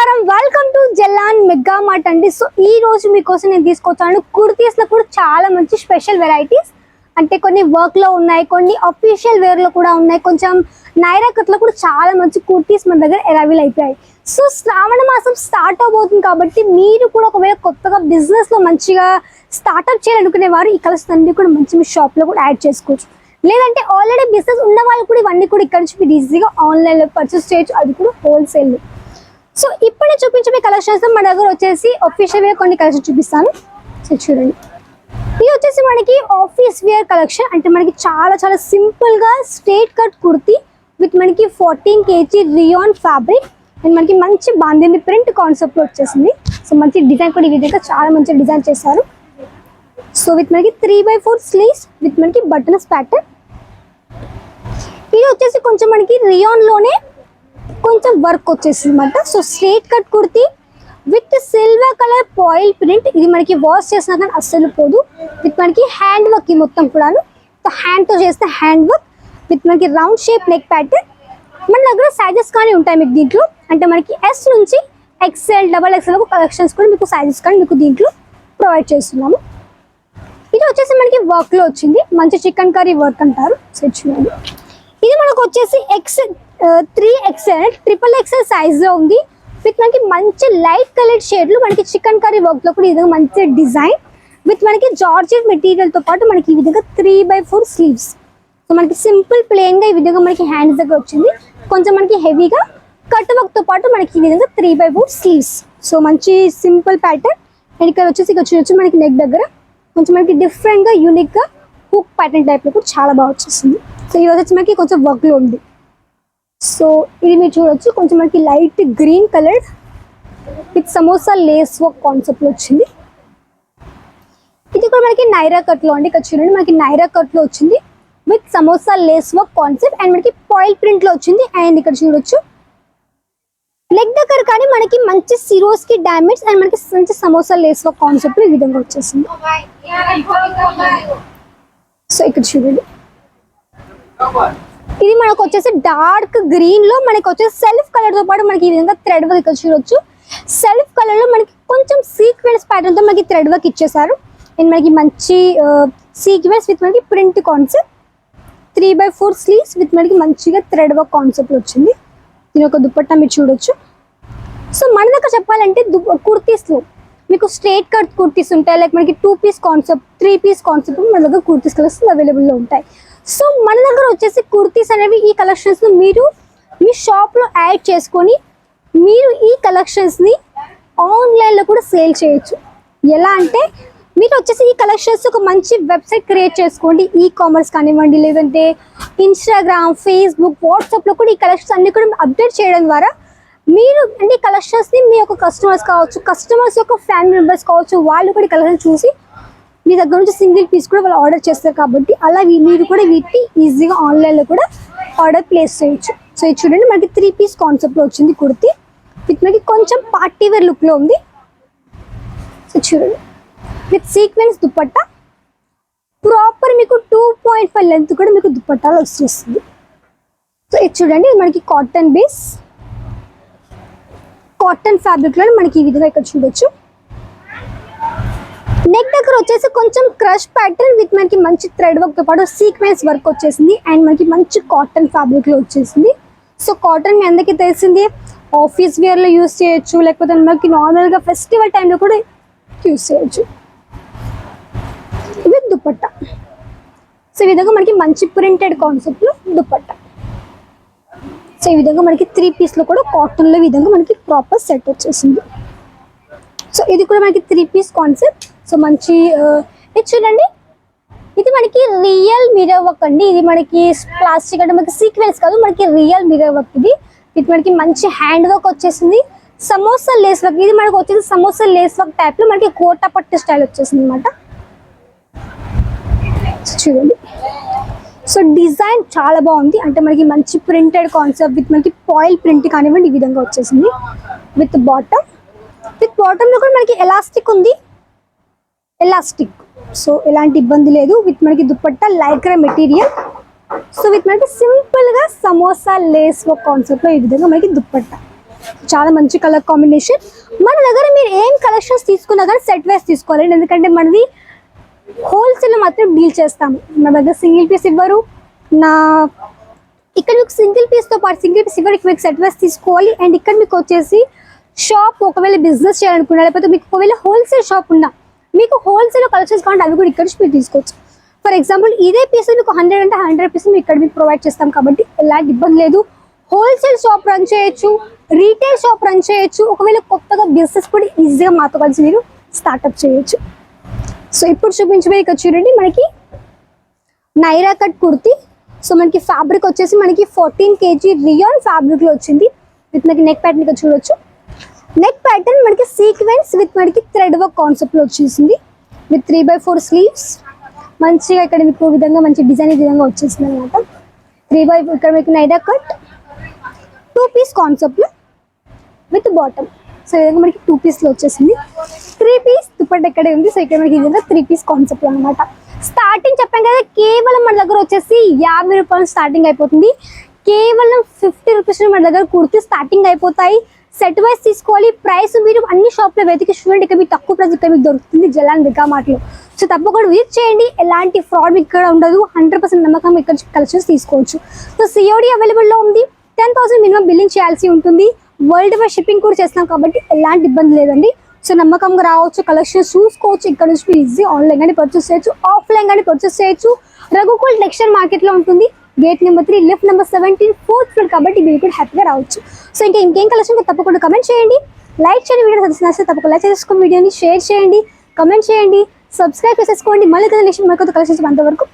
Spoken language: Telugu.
నమస్కారం, వెల్కమ్ టు జెల్లాన్ మెగా మార్ట్ అండి. సో ఈ రోజు మీకోసం నేను తీసుకొచ్చాను కుర్తీస్ లో కూడా చాలా మంచి స్పెషల్ వెరైటీస్. అంటే కొన్ని వర్క్ లో ఉన్నాయి, కొన్ని అఫీషియల్ వేర్ లో కూడా ఉన్నాయి, కొంచెం నైరా కట్ లో కూడా చాలా మంచి కుర్తీస్ మన దగ్గర అవైలబుల్ అయిపోయాయి. సో శ్రావణ మాసం స్టార్ట్ అవబోతుంది కాబట్టి మీరు కూడా ఒకవేళ కొత్తగా బిజినెస్ లో మంచిగా స్టార్ట్అప్ చేయాలనుకునే వారు ఈ కలర్స్ అన్ని కూడా మంచి మీ షాప్ లో కూడా యాడ్ చేసుకోవచ్చు. లేదంటే ఆల్రెడీ బిజినెస్ ఉన్న వాళ్ళు కూడా ఇవన్నీ కూడా ఇక్కడ నుంచి మీరు ఈజీగా ఆన్లైన్ లో పర్చేస్ చేయొచ్చు, అది కూడా హోల్సేల్. సో ఇప్పుడు నేను చూపించే కలెక్షన్స్ మన దగ్గర వచ్చేసి ఆఫీషియల్ వేర్ కొన్ని కలెక్షన్ చూపిస్తాను. సో చూడండి, ఇది వచ్చేసి మనకి ఆఫీస్ వేర్ కలెక్షన్. అంటే మనకి చాలా చాలా సింపుల్ గా స్ట్రైట్ కట్ కుర్తీ విత్ మనకి 14 kg రియాన్ ఫ్యాబ్రిక్ అండ్ మనకి మంచి బాందిని ప్రింట్ కాన్సెప్ట్ లో వచ్చేసింది. సో మంచి డిజైన్ కూడా ఈ విధంగా చాలా మంచి డిజైన్ చేశారు. సో విత్ మనకి 3/4 స్లీవ్స్ విత్ మనకి బటన్స్ ప్యాటర్న్. ఇది వచ్చేసి కొంచెం మనకి రియాన్ లోనే కొంచెం వర్క్ వచ్చేసింది అనమాట. So straight cut kurti with silver colour foil print. ఇది మనకి వాష్ చేసినా కానీ అస్సలు పోదు. విత్ మనకి హ్యాండ్ వర్క్, ఈ మొత్తం కూడాను హ్యాండ్ తో చేస్తే హ్యాండ్ వర్క్ విత్ మనకి రౌండ్ షేప్ నెక్ ప్యాటర్న్. మన దగ్గర సైజెస్ కానీ ఉంటాయి మీకు దీంట్లో. అంటే మనకి ఎస్ నుంచి XL, XXL కలెక్షన్స్ కూడా మీకు సైజెస్ కానీ మీకు దీంట్లో ప్రొవైడ్ చేస్తున్నాము. ఇది వచ్చేసి మనకి వర్క్ లో వచ్చింది, మంచి చికెన్ కర్రీ వర్క్ అంటారు. సో చూడండి, ఇది మనకు వచ్చేసి 3XL, XXL సైజ్ లో ఉంది. విత్ మనకి మంచి లైట్ కలర్ షేడ్లు మనకి చికెన్ కర్రీ వర్క్ లో కూడా ఈ విధంగా మంచి డిజైన్ విత్ మనకి జార్జెట్ మెటీరియల్ తో పాటు మనకి ఈ విధంగా 3/4 స్లీవ్స్. సో మనకి సింపుల్ ప్లెయిన్ గా ఈ విధంగా మనకి హ్యాండ్స్ దగ్గర వచ్చింది. కొంచెం మనకి హెవీగా కట్ వర్క్ తో పాటు మనకి ఈ విధంగా 3/4 స్లీవ్స్. సో మంచి సింపుల్ ప్యాటర్న్. అండ్ ఇక్కడ వచ్చేసి చూడొచ్చు మనకి నెక్ దగ్గర కొంచెం మనకి డిఫరెంట్ గా యూనిక్ గా హుక్ ప్యాటర్న్ టైప్ లో కూడా చాలా బాగా వచ్చేసింది. సో ఇది వచ్చేసి మనకి కొంచెం వర్క్ లో ఉంది. సో ఇది మీరు చూడొచ్చు కొంచెం మనకి light green colour with samosa lace work concept లో వచ్చింది. ఇది కూడా మనకి నైరా కట్ లో అండి. ఇక్కడ చూడండి మనకి నైరా కట్ లో వచ్చింది with samosa lace work concept and మనకి పాయిల్ ప్రింట్ లో వచ్చింది. అండ్ ఇక్కడ చూడొచ్చు లెగ్ దగ్గర కానీ మనకి మంచి సిరోస్ కి డామేజ్ అండ్ మనకి మంచి సమోసా లేస్ వర్క్ కాన్సెప్ట్ లో ఈ విధంగా వచ్చేసింది. సో ఇక్కడ చూడండి, ఇది మనకు వచ్చేసి డార్క్ గ్రీన్ లో మనకి వచ్చేసి సెల్ఫ్ కలర్ తో పాటు మనకి ఈ విధంగా థ్రెడ్ వర్క్ ఇక్కడ చూడొచ్చు. సెల్ఫ్ కలర్ లో మనకి కొంచెం సీక్వెన్స్ ప్యాటర్న్ తో మనకి థ్రెడ్ వర్క్ ఇచ్చేసారు. అండ్ మనకి మంచి సీక్వెన్స్ విత్ మనకి ప్రింట్ కాన్సెప్ట్ 3/4 స్లీవ్స్ విత్ మనకి మంచిగా థ్రెడ్ వర్క్ కాన్సెప్ట్ వచ్చింది. దీని ఒక దుపట్టా మీరు చూడొచ్చు. సో మన దగ్గర చెప్పాలంటే కుర్తీస్ లో మీకు స్ట్రైట్ కట్ కుర్తీస్ ఉంటాయి, లైక్ మనకి 2 పీస్ కాన్సెప్ట్, 3 పీస్ కాన్సెప్ట్ మన దగ్గర కుర్తీస్ కలర్స్ అవైలబుల్ లో ఉంటాయి. సో మన దగ్గర వచ్చేసి కుర్తీస్ అనేవి ఈ కలెక్షన్స్ మీరు మీ షాప్ లో యాడ్ చేసుకొని మీరు ఈ కలెక్షన్స్ ని ఆన్లైన్ లో కూడా సేల్ చేయొచ్చు. ఎలా అంటే మీరు వచ్చేసి ఈ కలెక్షన్స్ ఒక మంచి వెబ్సైట్ క్రియేట్ చేసుకోండి. ఈ కామర్స్ కానివ్వండి, లేదంటే ఇన్స్టాగ్రామ్, ఫేస్బుక్, వాట్సాప్ లో కూడా ఈ కలెక్షన్స్ అన్ని కూడా అప్డేట్ చేయడం ద్వారా మీరు అంటే ఈ కలెక్షన్స్ ని మీ యొక్క కస్టమర్స్ కావచ్చు, కస్టమర్స్ యొక్క ఫ్యామిలీ మెంబర్స్ కావచ్చు, వాళ్ళు కూడా ఈ కలెక్షన్ చూసి మీ దగ్గర నుంచి సింగిల్ పీస్ కూడా వాళ్ళు ఆర్డర్ చేస్తారు. కాబట్టి అలా మీరు కూడా వీటిని ఈజీగా ఆన్లైన్లో కూడా ఆర్డర్ ప్లేస్ చేయొచ్చు. సో ఇది చూడండి మనకి 3 పీస్ కాన్సెప్ట్లో వచ్చింది కుర్తీ విత్ మనకి కొంచెం పార్టీ వేర్ లుక్లో ఉంది. సో చూడండి విత్ సీక్వెన్స్ దుపట్టా, ప్రాపర్ మీకు 2.5 లెంత్ కూడా మీకు దుపట్టాలో వచ్చేస్తుంది. సో ఇది చూడండి, ఇది మనకి కాటన్ బేస్, కాటన్ ఫ్యాబ్రిక్లో మనకి ఈ విధంగా ఇక్కడ చూడొచ్చు. నెక్ దగ్గర వచ్చేసి కొంచెం క్రష్ ప్యాటర్న్ విత్ మనకి మంచి థ్రెడ్ వర్క్ తో పాటు సీక్వెన్స్ వర్క్ వచ్చేసింది. అండ్ మనకి మంచి కాటన్ ఫ్యాబ్రిక్ లో వచ్చేసింది. సో కాటన్ మీ అందరికీ తెలిసింది, ఆఫీస్ వేర్ లో యూస్ చేయొచ్చు, లేకపోతే మనకి నార్మల్ గా ఫెస్టివల్ టైంలో కూడా యూస్ చేయొచ్చు విత్ దుపట్టా. సో ఈ విధంగా మనకి మంచి ప్రింటెడ్ కాన్సెప్ట్ లో దుపట్టా. సో ఈ విధంగా మనకి 3 పీస్ లో కూడా కాటన్ లో ఈ విధంగా మనకి ప్రాపర్ సెట్ వచ్చేసింది. సో ఇది కూడా మనకి 3 పీస్ కాన్సెప్ట్. సో మంచి ఇది చూడండి, ఇది మనకి రియల్ మిర్రర్ వర్క్ అండి. ఇది మనకి ప్లాస్టిక్ అంటే మనకి సీక్వెన్స్ కాదు, మనకి రియల్ మిర్రర్ వర్క్. ఇది మనకి మంచి హ్యాండ్ వర్క్ వచ్చేసింది. సమోసా లేస్ వర్క్, ఇది మనకి వచ్చేసి సమోసా లేస్ వర్క్ టైప్ లో మనకి కోటా పట్టు స్టైల్ వచ్చేసింది అనమాట. చూడండి, సో డిజైన్ చాలా బాగుంది. అంటే మనకి మంచి ప్రింటెడ్ కాన్సెప్ట్ విత్ మనకి పాయిల్ ప్రింట్ కానివ్వండి ఈ విధంగా వచ్చేసింది. విత్ బాటమ్ లో కూడా మనకి ఎలాస్టిక్ ఉంది, ఎలాస్టిక్. సో ఎలాంటి ఇబ్బంది లేదు. విత్ మనకి dupatta Lycra material. So with మనకి సింపుల్ గా సమోసా లేస్ వర్క్ కాన్సెప్ట్ లో ఈ విధంగా మనకి దుపట్టా. చాలా మంచి కలర్ కాంబినేషన్. మన దగ్గర మీరు ఏం కలెక్షన్స్ తీసుకున్నా కానీ సెట్ వైస్ తీసుకోవాలండి, ఎందుకంటే మనది హోల్సేల్ మాత్రం డీల్ చేస్తాము. మన దగ్గర సింగిల్ పీస్ ఇవ్వరు. ఇక్కడ మీకు సింగిల్ పీస్తో పాటు సింగిల్ పీస్ ఇవ్వరు, మీకు సెట్ వైస్ తీసుకోవాలి. అండ్ ఇక్కడ మీకు వచ్చేసి షాప్ ఒకవేళ బిజినెస్ చేయాలనుకున్నా, లేకపోతే మీకు ఒకవేళ హోల్సేల్ షాప్ ఉన్నా, మీకు హోల్సేల్ కలెక్షన్స్ కావాలంటే అవి కూడా ఇక్కడ నుంచి మీరు తీసుకోవచ్చు. ఫర్ ఎగ్జాంపుల్ ఇదే పీస్ మీకు 100 అంటే 100 పీస్ ఇక్కడ మీకు ప్రొవైడ్ చేస్తాం కాబట్టి ఎలాంటి ఇబ్బంది లేదు. హోల్సేల్ షాప్ రన్ చేయొచ్చు, రీటైల్ షాప్ రన్ చేయొచ్చు, ఒకవేళ కొత్తగా బిజినెస్ కూడా ఈజీగా మాతో కలిసి మీరు స్టార్ట్అప్ చేయొచ్చు. సో ఇప్పుడు చూపించబోయే ఇక్కడ చూడండి, మనకి నైరా కట్ కుర్తీ. సో మనకి ఫ్యాబ్రిక్ వచ్చేసి మనకి 14 kg రియాన్ ఫ్యాబ్రిక్లో వచ్చింది. విత్ మనకి నెక్ ప్యాటర్న్ ఇక్కడ చూడొచ్చు. నెక్ ప్యాటర్న్ మనకి సీక్వెన్స్ విత్ మనకి థ్రెడ్ వర్క్ కాన్సెప్ట్లో వచ్చేసింది. With 3/4 sleeves. మంచిగా ఇక్కడ మీకు విధంగా మంచి డిజైన్ విధంగా వచ్చేసింది అనమాట. 3/4 ఇక్కడ మీకు నైరా కట్ 2 పీస్ కాన్సెప్ట్లో విత్ బాటమ్. సో ఈ విధంగా మనకి 2 పీస్లో వచ్చేసింది. 3 పీస్ దుపట్టా ఇక్కడే ఉంది. సో ఇక్కడ మనకి ఈ విధంగా 3 పీస్ కాన్సెప్ట్ అనమాట. స్టార్టింగ్ చెప్పాం కదా, కేవలం మన దగ్గర వచ్చేసి 50 రూపాయలు స్టార్టింగ్ అయిపోతుంది. కేవలం 50 రూపీస్ మన దగ్గర కుర్తీ స్టార్టింగ్ అయిపోతాయి. సెట్ వైస్ తీసుకోవాలి. ప్రైస్ మీరు అన్ని షాప్లో వెతికి చూడండి, ఇక్కడ మీకు తక్కువ ప్రైస్ ఇక్కడ మీకు దొరుకుతుంది జలాన్ మెగా మార్ట్లో. సో తప్పకుండా విజిట్ చేయండి. ఎలాంటి ఫ్రాడ్ మీకు ఇక్కడ ఉండదు. 100% నమ్మకం ఇక్కడ కలెక్షన్స్ తీసుకోవచ్చు. సో సిఓడి అవైలబుల్లో ఉంది. 10,000 మినిమం బిల్లింగ్ చేయాల్సి ఉంటుంది. వరల్డ్ వైడ్ షిప్పింగ్ కూడా చేస్తాం కాబట్టి ఎలాంటి ఇబ్బంది లేదండి. సో నమ్మకంగా రావచ్చు, కలెక్షన్స్ చూసుకోవచ్చు. ఇక్కడ నుంచి మీరు ఈజీ ఆన్లైన్ కానీ పర్చేస్ చేయొచ్చు, ఆఫ్లైన్ కానీ పర్చేస్ చేయొచ్చు. రఘుకుల్ టెక్స్టైల్ మార్కెట్లో ఉంటుంది. Gate number 3 lift number 17 4th floor కాబట్టి మీరు కూడా హ్యాపీగా రావచ్చు. సో ఇంకేం కలెక్షన్ తప్పకుండా కమెంట్ చేయండి, లైక్ చేయండి. వీడియో నచ్చితే తప్పకుండా లైక్ చేసుకోండి, వీడియోని షేర్ చేయండి, కమెంట్ చేయండి, సబ్స్క్రైబ్ చేసేసుకోండి. మళ్ళీ నెక్స్ట్ మరొక కలెక్షన్స్ అంతవరకు